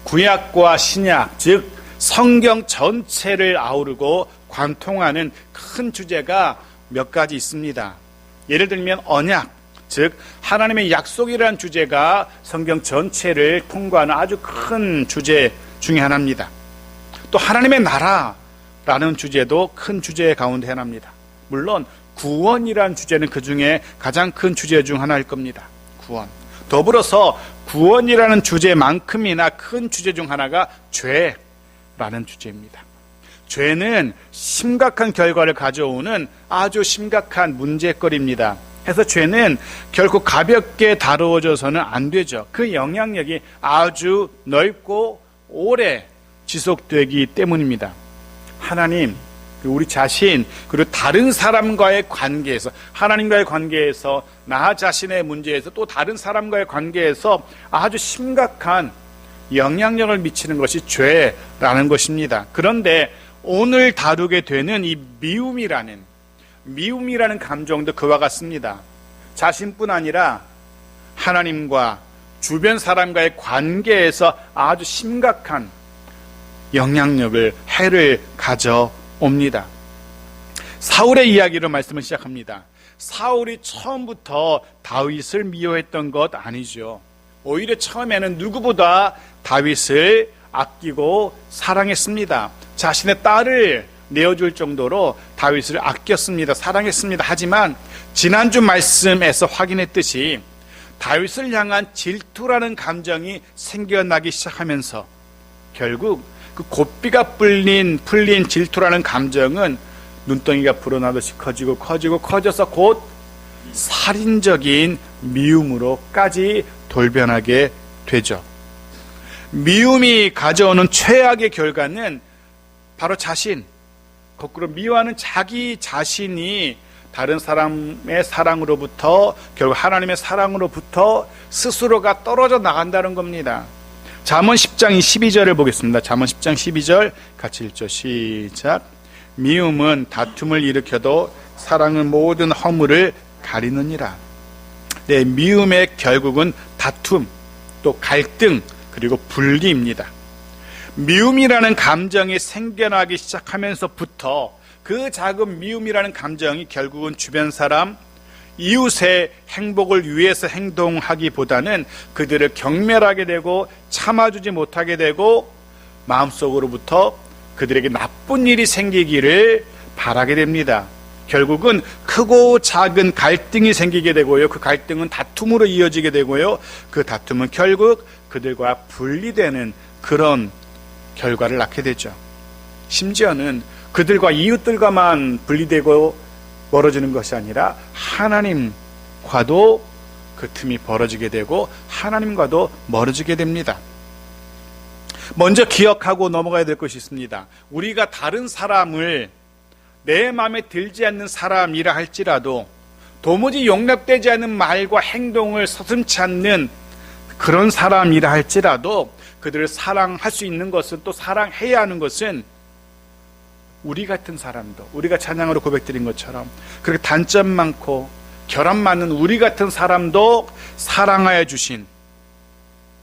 구약과 신약, 즉 성경 전체를 아우르고 관통하는 큰 주제가 몇 가지 있습니다. 예를 들면 언약, 즉 하나님의 약속이라는 주제가 성경 전체를 통과하는 아주 큰 주제 중에 하나입니다. 또 하나님의 나라라는 주제도 큰 주제 가운데 하나입니다. 물론 구원이라는 주제는 그 중에 가장 큰 주제 중 하나일 겁니다. 구원. 더불어서 구원이라는 주제만큼이나 큰 주제 중 하나가 죄라는 주제입니다. 죄는 심각한 결과를 가져오는 아주 심각한 문제거리입니다. 그래서 죄는 결코 가볍게 다루어져서는 안 되죠. 그 영향력이 아주 넓고 오래 지속되기 때문입니다. 하나님, 우리 자신, 그리고 다른 사람과의 관계에서, 하나님과의 관계에서, 나 자신의 문제에서, 또 다른 사람과의 관계에서 아주 심각한 영향력을 미치는 것이 죄라는 것입니다. 그런데 오늘 다루게 되는 이 미움이라는 감정도 그와 같습니다. 자신뿐 아니라 하나님과 주변 사람과의 관계에서 아주 심각한 영향력을, 해를 가져옵니다. 사울의 이야기로 말씀을 시작합니다. 사울이 처음부터 다윗을 미워했던 것 아니죠. 오히려 처음에는 누구보다 다윗을 아끼고 사랑했습니다. 자신의 딸을 내어줄 정도로 다윗을 아꼈습니다. 사랑했습니다. 하지만 지난주 말씀에서 확인했듯이 다윗을 향한 질투라는 감정이 생겨나기 시작하면서 결국 그 고삐가 풀린 질투라는 감정은 눈덩이가 불어나듯이 커져서 곧 살인적인 미움으로까지 돌변하게 되죠. 미움이 가져오는 최악의 결과는 바로 거꾸로 미워하는 자기 자신이 다른 사람의 사랑으로부터, 결국 하나님의 사랑으로부터 스스로가 떨어져 나간다는 겁니다. 잠언 10장 12절을 보겠습니다. 잠언 10장 12절 같이 읽죠. 시작. 미움은 다툼을 일으켜도 사랑은 모든 허물을 가리느니라. 네, 미움의 결국은 다툼, 또 갈등, 그리고 분리입니다. 미움이라는 감정이 생겨나기 시작하면서부터 그 작은 미움이라는 감정이 결국은 주변 사람, 이웃의 행복을 위해서 행동하기보다는 그들을 경멸하게 되고 참아주지 못하게 되고 마음속으로부터 그들에게 나쁜 일이 생기기를 바라게 됩니다. 결국은 크고 작은 갈등이 생기게 되고요. 그 갈등은 다툼으로 이어지게 되고요. 그 다툼은 결국 그들과 분리되는 그런 결과를 낳게 되죠. 심지어는 그들과 이웃들과만 분리되고 멀어지는 것이 아니라 하나님과도 그 틈이 벌어지게 되고 하나님과도 멀어지게 됩니다. 먼저 기억하고 넘어가야 될 것이 있습니다. 우리가 다른 사람을 내 마음에 들지 않는 사람이라 할지라도 도무지 용납되지 않는 말과 행동을 서슴지 않는 그런 사람이라 할지라도 그들을 사랑할 수 있는 것은, 또 사랑해야 하는 것은 우리 같은 사람도, 우리가 찬양으로 고백드린 것처럼 그렇게 단점 많고 결함 많은 우리 같은 사람도 사랑하여 주신,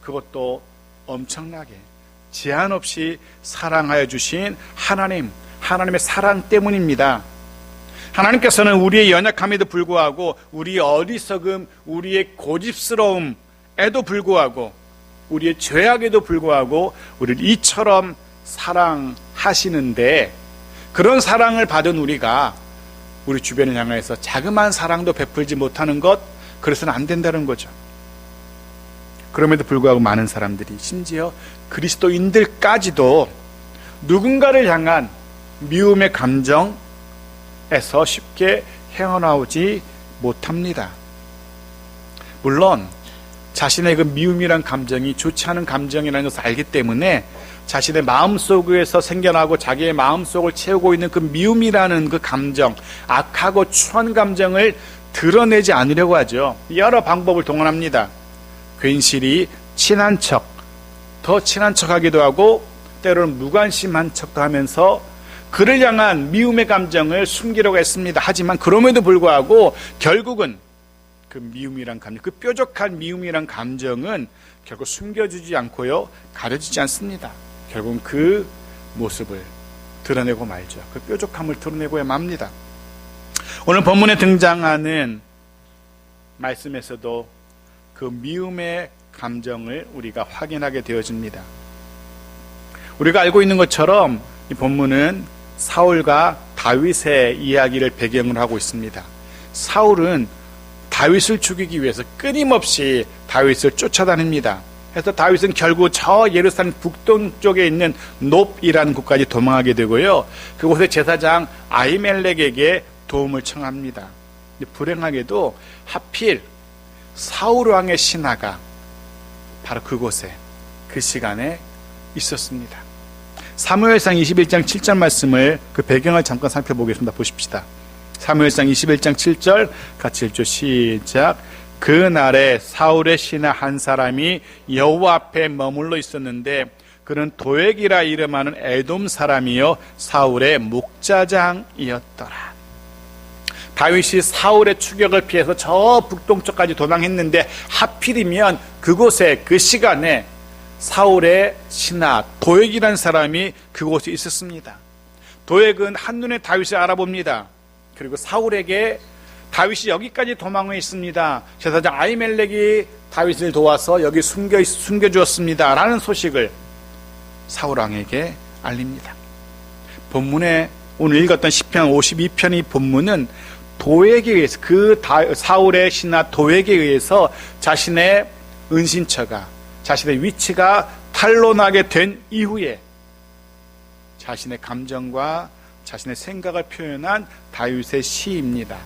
그것도 엄청나게 제한 없이 사랑하여 주신 하나님의 사랑 때문입니다. 하나님께서는 우리의 연약함에도 불구하고, 우리의 어리석음, 우리의 고집스러움에도 불구하고, 우리의 죄악에도 불구하고 우리를 이처럼 사랑하시는데, 그런 사랑을 받은 우리가 우리 주변을 향해서 자그마한 사랑도 베풀지 못하는 것, 그래서는 안 된다는 거죠. 그럼에도 불구하고 많은 사람들이, 심지어 그리스도인들까지도 누군가를 향한 미움의 감정에서 쉽게 헤어나오지 못합니다. 물론 자신의 그 미움이란 감정이 좋지 않은 감정이라는 것을 알기 때문에 자신의 마음속에서 생겨나고 자기의 마음속을 채우고 있는 그 미움이라는 그 감정, 악하고 추한 감정을 드러내지 않으려고 하죠. 여러 방법을 동원합니다. 괜시리 친한 척, 더 친한 척하기도 하고, 때로는 무관심한 척도 하면서 그를 향한 미움의 감정을 숨기려고 했습니다. 하지만 그럼에도 불구하고 결국은 그 미움이란 감정, 그 뾰족한 미움이란 감정은 결국 숨겨지지 않고요, 가려지지 않습니다. 결국은 그 모습을 드러내고 말죠. 그 뾰족함을 드러내고야 맙니다. 오늘 본문에 등장하는 말씀에서도 그 미움의 감정을 우리가 확인하게 되어집니다. 우리가 알고 있는 것처럼 이 본문은 사울과 다윗의 이야기를 배경으로 하고 있습니다. 사울은 다윗을 죽이기 위해서 끊임없이 다윗을 쫓아다닙니다. 그래서 다윗은 결국 저 예루살렘 북동쪽에 있는 놉이라는 곳까지 도망하게 되고요, 그곳의 제사장 아히멜렉에게 도움을 청합니다. 불행하게도 하필 사울 왕의 신하가 바로 그곳에 그 시간에 있었습니다. 사무엘상 21장 7절 말씀을, 그 배경을 잠깐 살펴보겠습니다. 보십시다. 사무엘상 21장 7절 같이 읽죠. 시작. 그날에 사울의 신하 한 사람이 여호와 앞에 머물러 있었는데 그는 도액이라 이름하는 에돔 사람이요 사울의 목자장이었더라. 다윗이 사울의 추격을 피해서 저 북동쪽까지 도망했는데 하필이면 그곳에 그 시간에 사울의 신하 도액이라는 사람이 그곳에 있었습니다. 도액은 한눈에 다윗을 알아봅니다. 그리고 사울에게 다윗이 여기까지 도망해 있습니다, 제사장 아히멜렉이 다윗을 도와서 여기 숨겨주었습니다 라는 소식을 사울 왕에게 알립니다. 본문에 오늘 읽었던 시편 52편의 본문은 도액에 의해서, 그 사울의 신하 도액에 의해서 자신의 은신처가, 자신의 위치가 탄로나게 된 이후에 자신의 감정과 자신의 생각을 표현한 다윗의 시입니다.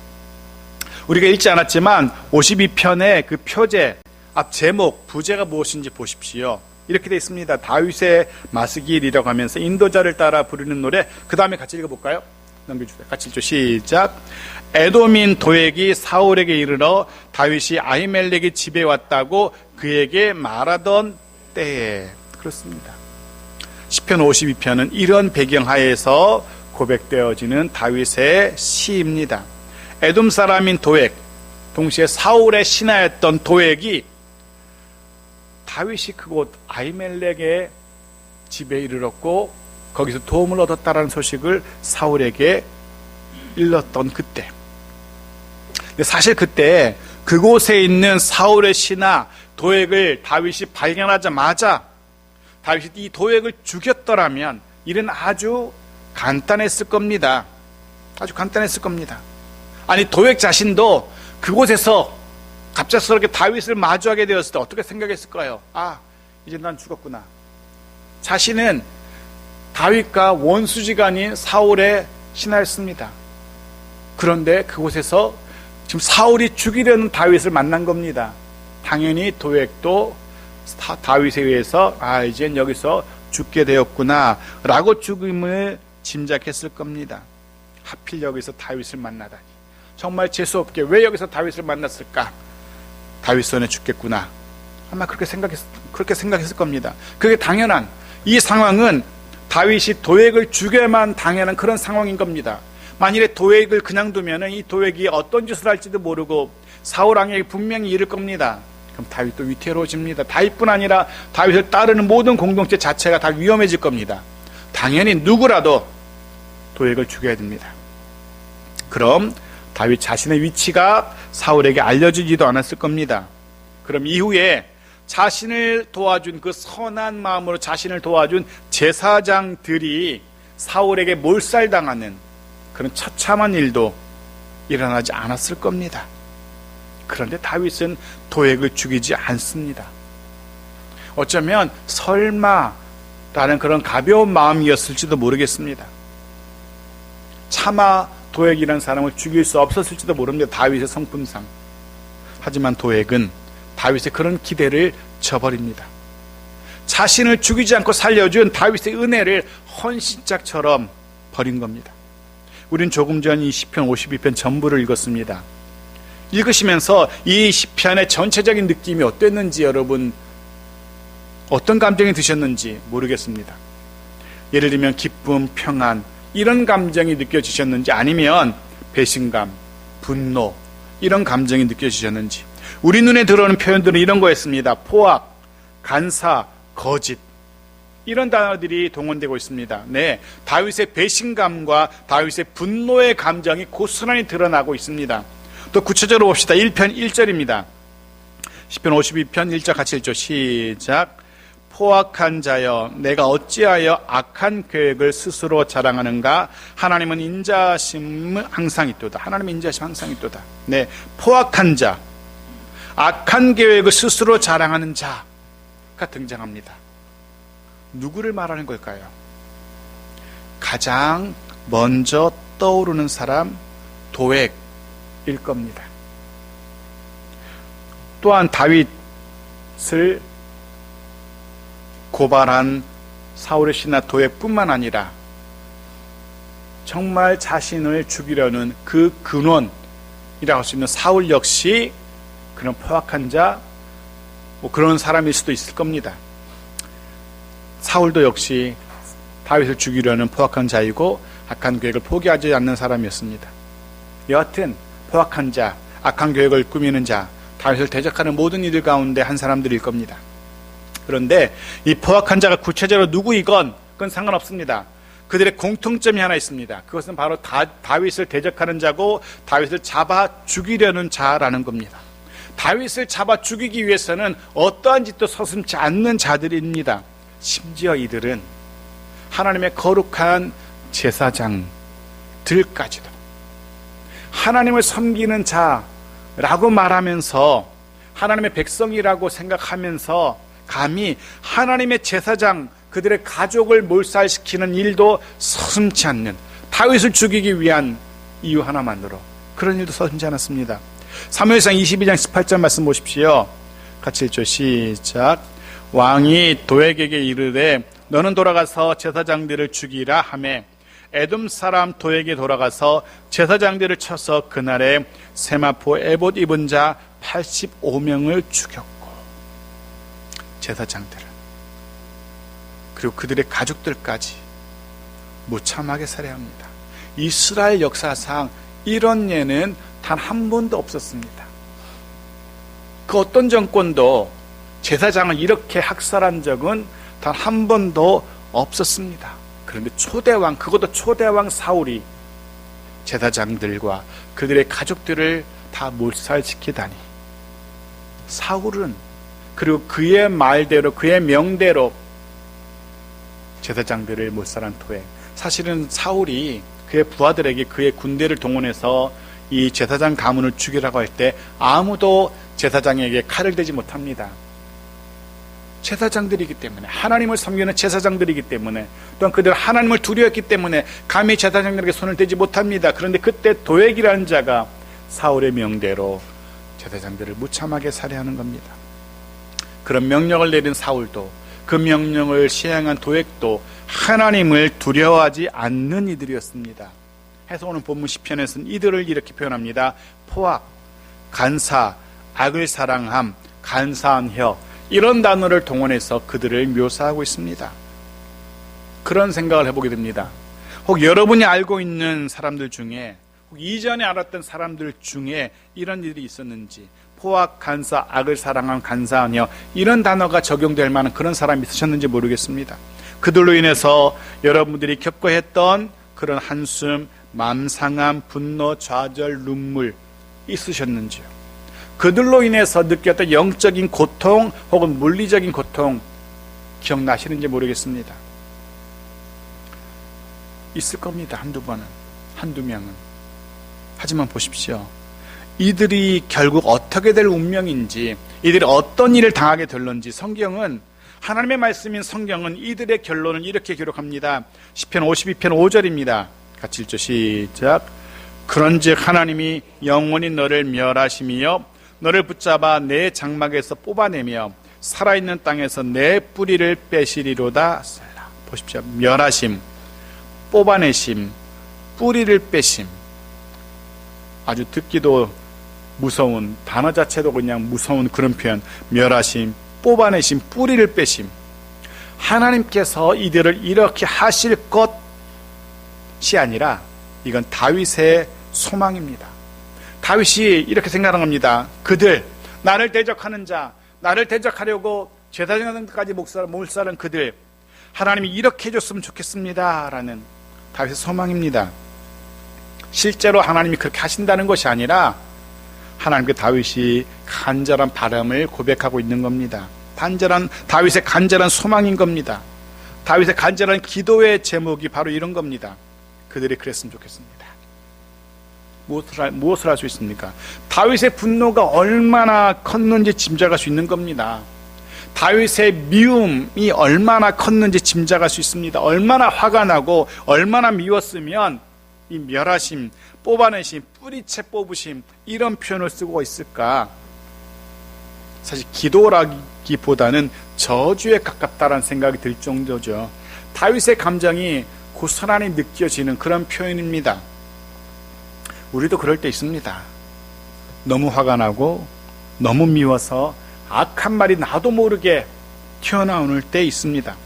우리가 읽지 않았지만 52편의 그 표제, 앞 제목, 부제가 무엇인지 보십시오. 이렇게 되어 있습니다. 다윗의 마스길이라고 하면서 인도자를 따라 부르는 노래. 그 다음에 같이 읽어볼까요? 넘겨주세요. 같이 읽죠. 시작. 에돔인 도액이 사울에게 이르러 다윗이 아히멜렉의 집에 왔다고 그에게 말하던 때에. 그렇습니다. 시편 52편은 이런 배경하에서 고백되어지는 다윗의 시입니다. 에돔 사람인 도액, 동시에 사울의 신하였던 도액이 다윗이 그곳 아히멜렉의 집에 이르렀고 거기서 도움을 얻었다라는 소식을 사울에게 일렀던 그때. 근데 사실 그때 그곳에 있는 사울의 신하 도액을 다윗이 발견하자마자 다윗이 이 도액을 죽였더라면 일은 아주 간단했을 겁니다. 아주 간단했을 겁니다. 아니, 도액 자신도 그곳에서 갑작스럽게 다윗을 마주하게 되었을 때 어떻게 생각했을까요? 아, 이제 난 죽었구나. 자신은 다윗과 원수지간인 사울의 신하였습니다. 그런데 그곳에서 지금 사울이 죽이려는 다윗을 만난 겁니다. 당연히 도액도 다윗에 의해서 아, 이젠 여기서 죽게 되었구나 라고 죽음을 짐작했을 겁니다. 하필 여기서 다윗을 만나다니, 정말 재수없게 왜 여기서 다윗을 만났을까? 다윗 손에 죽겠구나. 아마 그렇게 생각했을 겁니다. 그게 당연한, 이 상황은 다윗이 도액을 죽여야만 당연한 그런 상황인 겁니다. 만일에 도액을 그냥 두면은 이 도액이 어떤 짓을 할지도 모르고 사울 왕에게 분명히 이를 겁니다. 그럼 다윗도 위태로워집니다. 다윗뿐 아니라 다윗을 따르는 모든 공동체 자체가 다 위험해질 겁니다. 당연히 누구라도 도액을 죽여야 됩니다. 그럼 다윗 자신의 위치가 사울에게 알려지지도 않았을 겁니다. 그럼 이후에 자신을 도와준, 그 선한 마음으로 자신을 도와준 제사장들이 사울에게 몰살당하는 그런 처참한 일도 일어나지 않았을 겁니다. 그런데 다윗은 도액을 죽이지 않습니다. 어쩌면 설마라는 그런 가벼운 마음이었을지도 모르겠습니다. 차마 도액이라는 사람을 죽일 수 없었을지도 모릅니다. 다윗의 성품상. 하지만 도액은 다윗의 그런 기대를 저버립니다. 자신을 죽이지 않고 살려준 다윗의 은혜를 헌신짝처럼 버린 겁니다. 우린 조금 전 이 시편 52편 전부를 읽었습니다. 읽으시면서 이 시편의 전체적인 느낌이 어땠는지, 여러분 어떤 감정이 드셨는지 모르겠습니다. 예를 들면 기쁨, 평안, 이런 감정이 느껴지셨는지, 아니면 배신감, 분노, 이런 감정이 느껴지셨는지. 우리 눈에 들어오는 표현들은 이런 거였습니다. 포악, 간사, 거짓, 이런 단어들이 동원되고 있습니다. 네, 다윗의 배신감과 다윗의 분노의 감정이 고스란히 드러나고 있습니다. 또 구체적으로 봅시다. 1편 1절입니다. 시편 52편 1절 같이 읽죠. 시작. 포악한 자여, 내가 어찌하여 악한 계획을 스스로 자랑하는가? 하나님은 인자하심은 항상 있도다. 하나님의 인자하심 항상 있도다. 네, 포악한 자, 악한 계획을 스스로 자랑하는 자가 등장합니다. 누구를 말하는 걸까요? 가장 먼저 떠오르는 사람, 도액일 겁니다. 또한 다윗을 고발한 사울의 신하 도액뿐만 아니라 정말 자신을 죽이려는 그 근원이라고 할 수 있는 사울 역시 그런 포악한 자, 그런 사람일 수도 있을 겁니다. 사울도 역시 다윗을 죽이려는 포악한 자이고 악한 계획을 포기하지 않는 사람이었습니다. 여하튼 포악한 자, 악한 계획을 꾸미는 자, 다윗을 대적하는 모든 이들 가운데 한 사람들일 겁니다. 그런데 이 포악한 자가 구체적으로 누구이건 그건 상관없습니다. 그들의 공통점이 하나 있습니다. 그것은 바로 다윗을 대적하는 자고 다윗을 잡아 죽이려는 자라는 겁니다. 다윗을 잡아 죽이기 위해서는 어떠한 짓도 서슴지 않는 자들입니다. 심지어 이들은 하나님의 거룩한 제사장들까지도 하나님을 섬기는 자라고 말하면서 하나님의 백성이라고 생각하면서 감히 하나님의 제사장, 그들의 가족을 몰살시키는 일도 서슴지 않는, 다윗을 죽이기 위한 이유 하나만으로 그런 일도 서슴지 않았습니다. 사무엘상 22장 18절 말씀 보십시오. 같이 읽죠. 시작. 왕이 도액에게 이르되 너는 돌아가서 제사장들을 죽이라 하매 에돔 사람 도액이 돌아가서 제사장들을 쳐서 그날에 세마포 에봇 입은 자 85명을 죽였고, 제사장들을 그리고 그들의 가족들까지 무참하게 살해합니다. 이스라엘 역사상 이런 예는 단 한 번도 없었습니다. 그 어떤 정권도 제사장을 이렇게 학살한 적은 단 한 번도 없었습니다. 그런데 초대왕, 그것도 초대왕 사울이 제사장들과 그들의 가족들을 다 몰살시키다니, 사울은 그리고 그의 말대로, 그의 명대로 제사장들을 몰살한 토해, 사실은 사울이 그의 부하들에게 그의 군대를 동원해서 이 제사장 가문을 죽이라고 할 때 아무도 제사장에게 칼을 대지 못합니다. 제사장들이기 때문에, 하나님을 섬기는 제사장들이기 때문에, 또한 그들 하나님을 두려웠기 때문에 감히 제사장들에게 손을 대지 못합니다. 그런데 그때 도액이라는 자가 사울의 명대로 제사장들을 무참하게 살해하는 겁니다. 그런 명령을 내린 사울도, 그 명령을 시행한 도액도 하나님을 두려워하지 않는 이들이었습니다. 해서 오늘 본문 시편에서는 이들을 이렇게 표현합니다. 포악, 간사, 악을 사랑함, 간사한 혀, 이런 단어를 동원해서 그들을 묘사하고 있습니다. 그런 생각을 해보게 됩니다. 혹 여러분이 알고 있는 사람들 중에, 혹 이전에 알았던 사람들 중에 이런 일이 있었는지, 포악, 간사, 악을 사랑한 간사한 혀, 이런 단어가 적용될 만한 그런 사람이 있으셨는지 모르겠습니다. 그들로 인해서 여러분들이 겪어야 했던 그런 한숨, 맘상함, 분노, 좌절, 눈물 있으셨는지요? 그들로 인해서 느꼈던 영적인 고통 혹은 물리적인 고통 기억나시는지 모르겠습니다. 있을 겁니다. 한두 번은, 한두 명은. 하지만 보십시오. 이들이 결국 어떻게 될 운명인지, 이들이 어떤 일을 당하게 될런지 성경은, 하나님의 말씀인 성경은 이들의 결론을 이렇게 기록합니다. 시편 52편 5절입니다. 같이 읽죠. 시작. 그런즉 하나님이 영원히 너를 멸하심이여 너를 붙잡아 내 장막에서 뽑아내며 살아있는 땅에서 내 뿌리를 빼시리로다. 보십시오. 멸하심, 뽑아내심, 뿌리를 빼심. 아주 듣기도 무서운, 단어 자체도 그냥 무서운 그런 표현. 멸하심, 뽑아내심, 뿌리를 빼심. 하나님께서 이들을 이렇게 하실 것이 아니라 이건 다윗의 소망입니다. 다윗이 이렇게 생각한 겁니다. 그들, 나를 대적하는 자, 나를 대적하려고 제사장까지 몰살한 그들, 하나님이 이렇게 해줬으면 좋겠습니다 라는 다윗의 소망입니다. 실제로 하나님이 그렇게 하신다는 것이 아니라 하나님께 다윗이 간절한 바람을 고백하고 있는 겁니다. 다윗의 간절한 소망인 겁니다. 다윗의 간절한 기도의 제목이 바로 이런 겁니다. 그들이 그랬으면 좋겠습니다. 무엇을 할 수 있습니까? 다윗의 분노가 얼마나 컸는지 짐작할 수 있는 겁니다. 다윗의 미움이 얼마나 컸는지 짐작할 수 있습니다. 얼마나 화가 나고 얼마나 미웠으면 이 멸하심, 뽑아내심, 뿌리채 뽑으심 이런 표현을 쓰고 있을까? 사실 기도라기보다는 저주에 가깝다는 생각이 들 정도죠. 다윗의 감정이 고스란히 느껴지는 그런 표현입니다. 우리도 그럴 때 있습니다. 너무 화가 나고 너무 미워서 악한 말이 나도 모르게 튀어나오는 때 있습니다.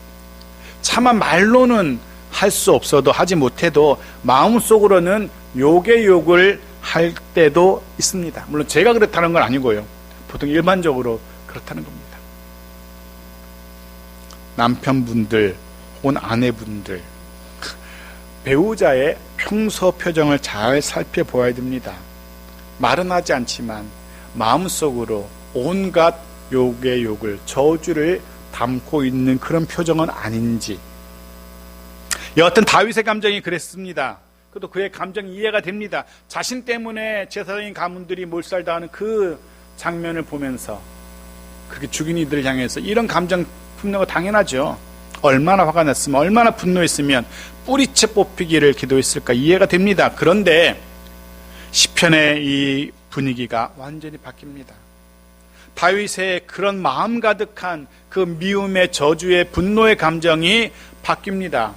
차마 말로는 할 수 없어도 하지 못해도 마음속으로는 욕의 욕을 할 때도 있습니다. 물론 제가 그렇다는 건 아니고요. 보통 일반적으로 그렇다는 겁니다. 남편분들 혹은 아내분들, 배우자의 평소 표정을 잘 살펴보아야 됩니다. 말은 하지 않지만 마음속으로 온갖 욕의 욕을, 저주를 담고 있는 그런 표정은 아닌지. 여하튼 다윗의 감정이 그랬습니다. 그래도 그의 감정이 이해가 됩니다. 자신 때문에 제사장인 가문들이 몰살당하는 그 장면을 보면서 그렇게 죽인 이들을 향해서 이런 감정 품는 거 당연하죠. 얼마나 화가 났으면, 얼마나 분노했으면 뿌리채 뽑히기를 기도했을까 이해가 됩니다. 그런데 시편의 이 분위기가 완전히 바뀝니다. 다윗의 그런 마음 가득한 그 미움의, 저주의, 분노의 감정이 바뀝니다.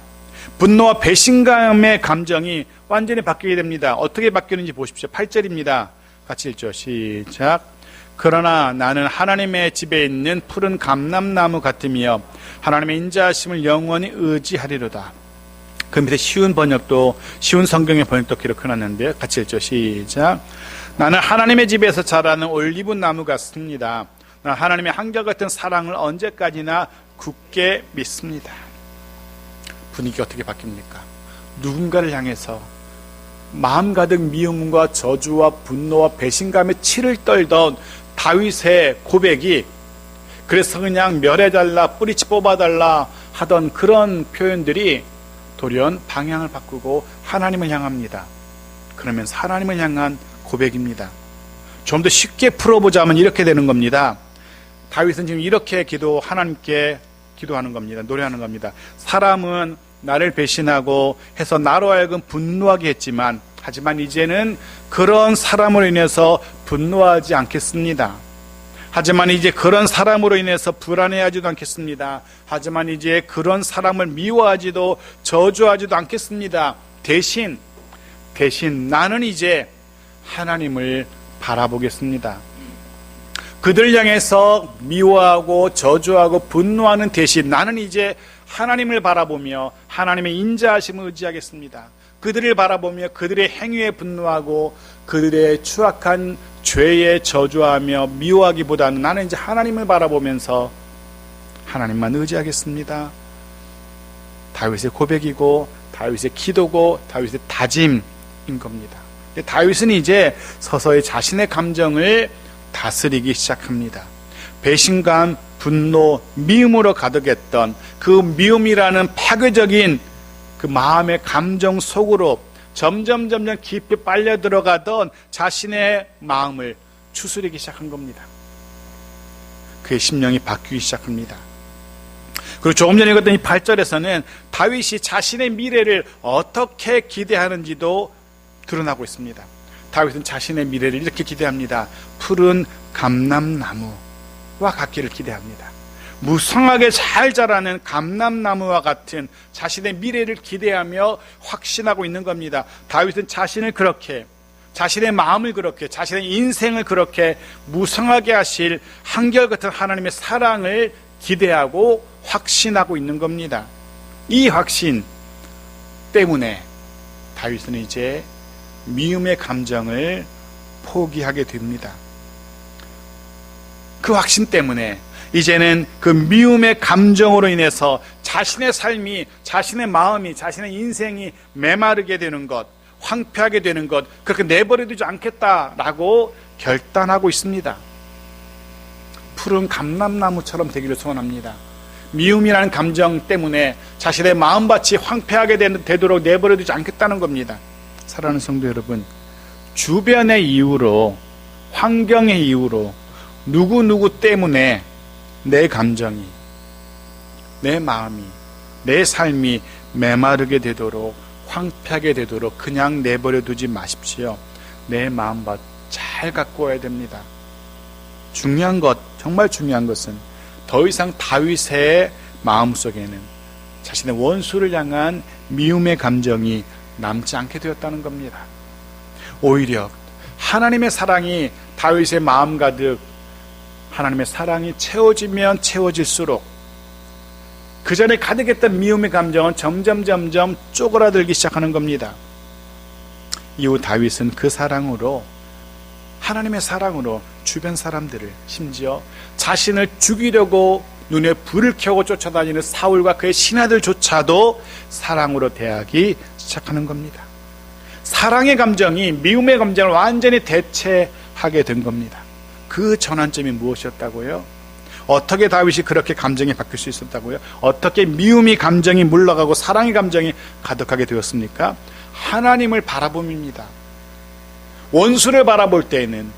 분노와 배신감의 감정이 완전히 바뀌게 됩니다. 어떻게 바뀌는지 보십시오. 8절입니다. 같이 읽죠. 시작. 그러나 나는 하나님의 집에 있는 푸른 감람나무 같으며 하나님의 인자하심을 영원히 의지하리로다. 그 밑에 쉬운 성경의 번역도 기록해놨는데요. 같이 읽죠. 시작. 나는 하나님의 집에서 자라는 올리브 나무 같습니다. 나는 하나님의 한결같은 사랑을 언제까지나 굳게 믿습니다. 분위기가 어떻게 바뀝니까? 누군가를 향해서 마음 가득 미움과 저주와 분노와 배신감에 치를 떨던 다윗의 고백이, 그래서 그냥 멸해달라, 뿌리치 뽑아달라 하던 그런 표현들이 돌연 방향을 바꾸고 하나님을 향합니다. 그러면서 하나님을 향한 고백입니다. 좀 더 쉽게 풀어보자면 이렇게 되는 겁니다. 다윗은 지금 이렇게 하나님께 기도하는 겁니다. 노래하는 겁니다. 사람은 나를 배신하고 해서 나로 하여금 분노하게 했지만, 하지만 이제는 그런 사람으로 인해서 분노하지 않겠습니다. 하지만 이제 그런 사람으로 인해서 불안해하지도 않겠습니다. 하지만 이제 그런 사람을 미워하지도 저주하지도 않겠습니다. 대신 나는 이제 하나님을 바라보겠습니다. 그들 향해서 미워하고 저주하고 분노하는 대신 나는 이제 하나님을 바라보며 하나님의 인자하심을 의지하겠습니다. 그들을 바라보며 그들의 행위에 분노하고 그들의 추악한 죄에 저주하며 미워하기보다는 나는 이제 하나님을 바라보면서 하나님만 의지하겠습니다. 다윗의 고백이고 다윗의 기도고 다윗의 다짐인 겁니다. 다윗은 이제 서서히 자신의 감정을 다스리기 시작합니다. 배신감, 분노, 미움으로 가득했던 그 미움이라는 파괴적인 그 마음의 감정 속으로 점점 깊이 빨려 들어가던 자신의 마음을 추스리기 시작한 겁니다. 그의 심령이 바뀌기 시작합니다. 그리고 조금 전에 읽었던 이 8절에서는 다윗이 자신의 미래를 어떻게 기대하는지도 드러나고 있습니다. 다윗은 자신의 미래를 이렇게 기대합니다. 푸른 감람나무와 같기를 기대합니다. 무성하게 잘 자라는 감람나무와 같은 자신의 미래를 기대하며 확신하고 있는 겁니다. 다윗은 자신을 그렇게, 자신의 마음을 그렇게, 자신의 인생을 그렇게 무성하게 하실 한결같은 하나님의 사랑을 기대하고 확신하고 있는 겁니다. 이 확신 때문에 다윗은 이제 미움의 감정을 포기하게 됩니다. 그 확신 때문에 이제는 그 미움의 감정으로 인해서 자신의 삶이, 자신의 마음이, 자신의 인생이 메마르게 되는 것, 황폐하게 되는 것, 그렇게 내버려두지 않겠다라고 결단하고 있습니다. 푸른 감람나무처럼 되기를 소원합니다. 미움이라는 감정 때문에 자신의 마음밭이 황폐하게 되도록 내버려두지 않겠다는 겁니다. 사랑하는 성도 여러분, 주변의 이유로, 환경의 이유로, 누구누구 때문에 내 감정이, 내 마음이, 내 삶이 메마르게 되도록, 황폐하게 되도록 그냥 내버려 두지 마십시오. 내 마음밭 잘 가꾸어야 됩니다. 중요한 것, 정말 중요한 것은 더 이상 다윗의 마음속에는 자신의 원수를 향한 미움의 감정이 남지 않게 되었다는 겁니다. 오히려 하나님의 사랑이 다윗의 마음 가득, 하나님의 사랑이 채워지면 채워질수록 그 전에 가득했던 미움의 감정은 점점 쪼그라들기 시작하는 겁니다. 이후 다윗은 그 사랑으로, 하나님의 사랑으로 주변 사람들을, 심지어 자신을 죽이려고 눈에 불을 켜고 쫓아다니는 사울과 그의 신하들조차도 사랑으로 대하기 시작하는 겁니다. 사랑의 감정이 미움의 감정을 완전히 대체하게 된 겁니다. 그 전환점이 무엇이었다고요? 어떻게 다윗이 그렇게 감정이 바뀔 수 있었다고요? 어떻게 미움이 감정이 물러가고 사랑의 감정이 가득하게 되었습니까? 하나님을 바라봄입니다. 원수를 바라볼 때에는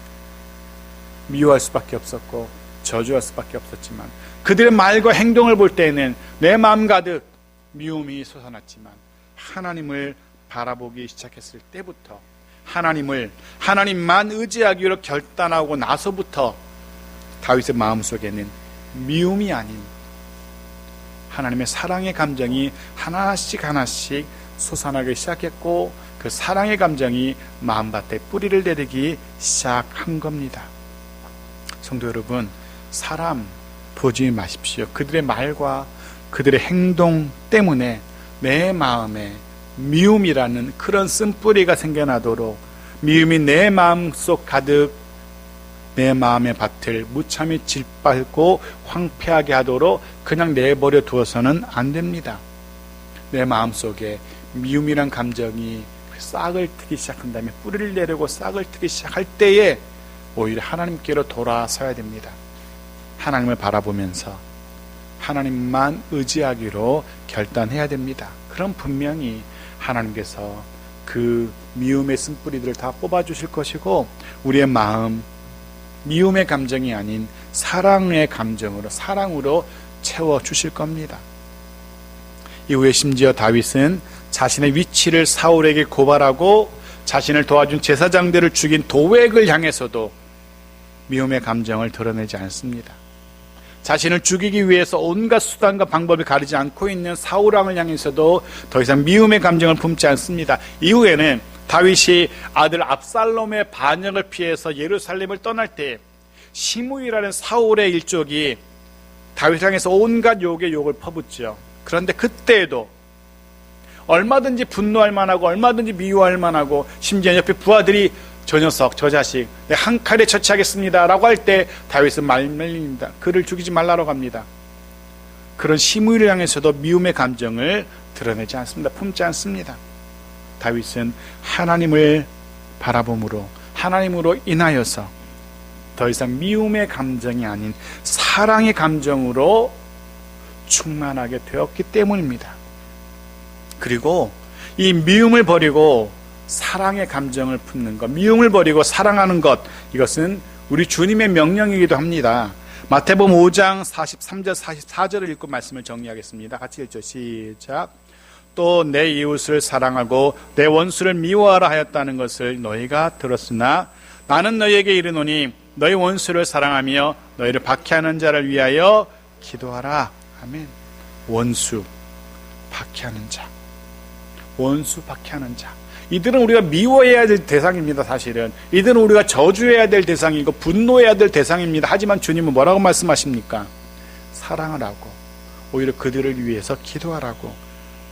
미워할 수밖에 없었고 저주할 수밖에 없었지만, 그들의 말과 행동을 볼 때에는 내 마음 가득 미움이 솟아났지만, 하나님을 바라보기 시작했을 때부터, 하나님만 의지하기로 결단하고 나서부터 다윗의 마음속에는 미움이 아닌 하나님의 사랑의 감정이 하나씩 솟아나기 시작했고, 그 사랑의 감정이 마음밭에 뿌리를 내리기 시작한 겁니다. 성도 여러분, 사람 보지 마십시오. 그들의 말과 그들의 행동 때문에 내 마음에 미움이라는 그런 쓴뿌리가 생겨나도록, 미움이 내 마음속 가득 내 마음의 밭을 무참히 짓밟고 황폐하게 하도록 그냥 내버려 두어서는 안 됩니다. 내 마음속에 미움이란 감정이 싹을 트기 시작한다면, 뿌리를 내리고 싹을 트기 시작할 때에 오히려 하나님께로 돌아서야 됩니다. 하나님을 바라보면서 하나님만 의지하기로 결단해야 됩니다. 그럼 분명히 하나님께서 그 미움의 쓴뿌리들을 다 뽑아주실 것이고, 우리의 마음, 미움의 감정이 아닌 사랑의 감정으로, 사랑으로 채워주실 겁니다. 이후에 심지어 다윗은 자신의 위치를 사울에게 고발하고 자신을 도와준 제사장들을 죽인 도액을 향해서도 미움의 감정을 드러내지 않습니다. 자신을 죽이기 위해서 온갖 수단과 방법을 가리지 않고 있는 사울왕을 향해서도 더 이상 미움의 감정을 품지 않습니다. 이후에는 다윗이 아들 압살롬의 반역을 피해서 예루살렘을 떠날 때 시므이라는 사울의 일족이 다윗을 향해서 온갖 욕에 욕을 퍼붓죠. 그런데 그때에도 얼마든지 분노할 만하고 얼마든지 미워할 만하고, 심지어 옆에 부하들이 저 녀석, 저 자식 한 칼에 처치하겠습니다 라고 할 때 다윗은 말밀립니다. 그를 죽이지 말라고 합니다. 그런 시므이를 향해서도 미움의 감정을 드러내지 않습니다. 품지 않습니다. 다윗은 하나님을 바라봄으로, 하나님으로 인하여서 더 이상 미움의 감정이 아닌 사랑의 감정으로 충만하게 되었기 때문입니다. 그리고 이 미움을 버리고 사랑의 감정을 품는 것, 미움을 버리고 사랑하는 것, 이것은 우리 주님의 명령이기도 합니다. 마태복음 5장 43절 44절을 읽고 말씀을 정리하겠습니다. 같이 읽죠. 시작. 또 내 이웃을 사랑하고 내 원수를 미워하라 하였다는 것을 너희가 들었으나 나는 너희에게 이르노니 너희 원수를 사랑하며 너희를 박해하는 자를 위하여 기도하라. 아멘. 원수, 박해하는 자, 원수 박해하는 자, 이들은 우리가 미워해야 될 대상입니다. 사실은 이들은 우리가 저주해야 될 대상이고 분노해야 될 대상입니다. 하지만 주님은 뭐라고 말씀하십니까? 사랑을 하고 오히려 그들을 위해서 기도하라고.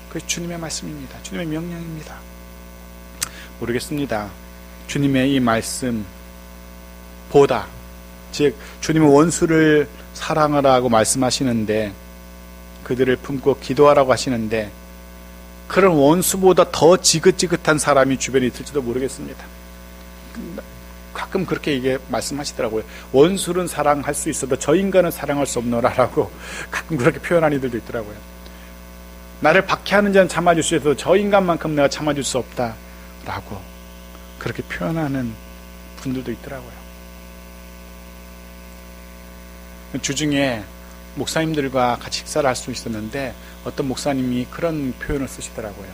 그게 주님의 말씀입니다. 주님의 명령입니다. 모르겠습니다. 주님의 이 말씀, 보다, 즉 주님은 원수를 사랑하라고 말씀하시는데, 그들을 품고 기도하라고 하시는데, 그런 원수보다 더 지긋지긋한 사람이 주변에 있을지도 모르겠습니다. 가끔 그렇게 이게 말씀하시더라고요. 원수는 사랑할 수 있어도 저 인간은 사랑할 수 없노라라고 가끔 그렇게 표현하는 이들도 있더라고요. 나를 박해하는 자는 참아줄 수 있어도 저 인간만큼 내가 참아줄 수 없다라고 그렇게 표현하는 분들도 있더라고요. 주중에 목사님들과 같이 식사를 할 수 있었는데 어떤 목사님이 그런 표현을 쓰시더라고요.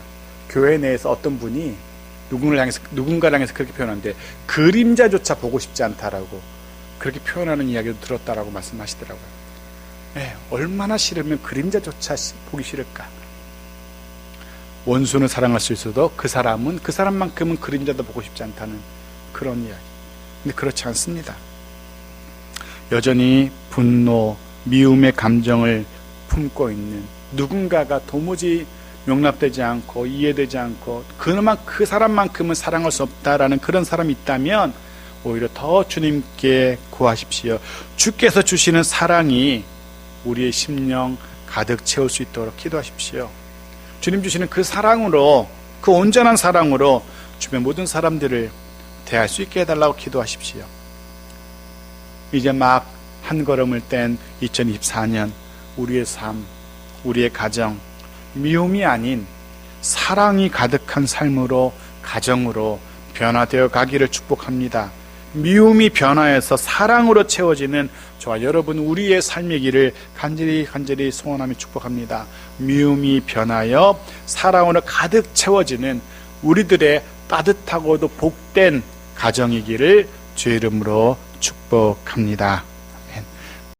교회 내에서 어떤 분이 누군가를 향해서 그렇게 표현하는데 그림자조차 보고 싶지 않다라고 그렇게 표현하는 이야기도 들었다라고 말씀하시더라고요. 네, 얼마나 싫으면 그림자조차 보기 싫을까. 원수는 사랑할 수 있어도 그 사람만큼은 그림자도 보고 싶지 않다는 그런 이야기. 근데 그렇지 않습니다. 여전히 분노, 미움의 감정을 품고 있는 누군가가 도무지 용납되지 않고 이해되지 않고 그 사람만큼은 사랑할 수 없다라는 그런 사람이 있다면 오히려 더 주님께 구하십시오. 주께서 주시는 사랑이 우리의 심령 가득 채울 수 있도록 기도하십시오. 주님 주시는 그 사랑으로, 그 온전한 사랑으로 주변 모든 사람들을 대할 수 있게 해달라고 기도하십시오. 이제 막 한 걸음을 뗀 2024년 우리의 삶, 우리의 가정, 미움이 아닌 사랑이 가득한 삶으로, 가정으로 변화되어 가기를 축복합니다. 미움이 변화해서 사랑으로 채워지는 저와 여러분 우리의 삶의 길을 간절히 소원하며 축복합니다. 미움이 변하여 사랑으로 가득 채워지는 우리들의 따뜻하고도 복된 가정의 길을 주의 이름으로 축복합니다.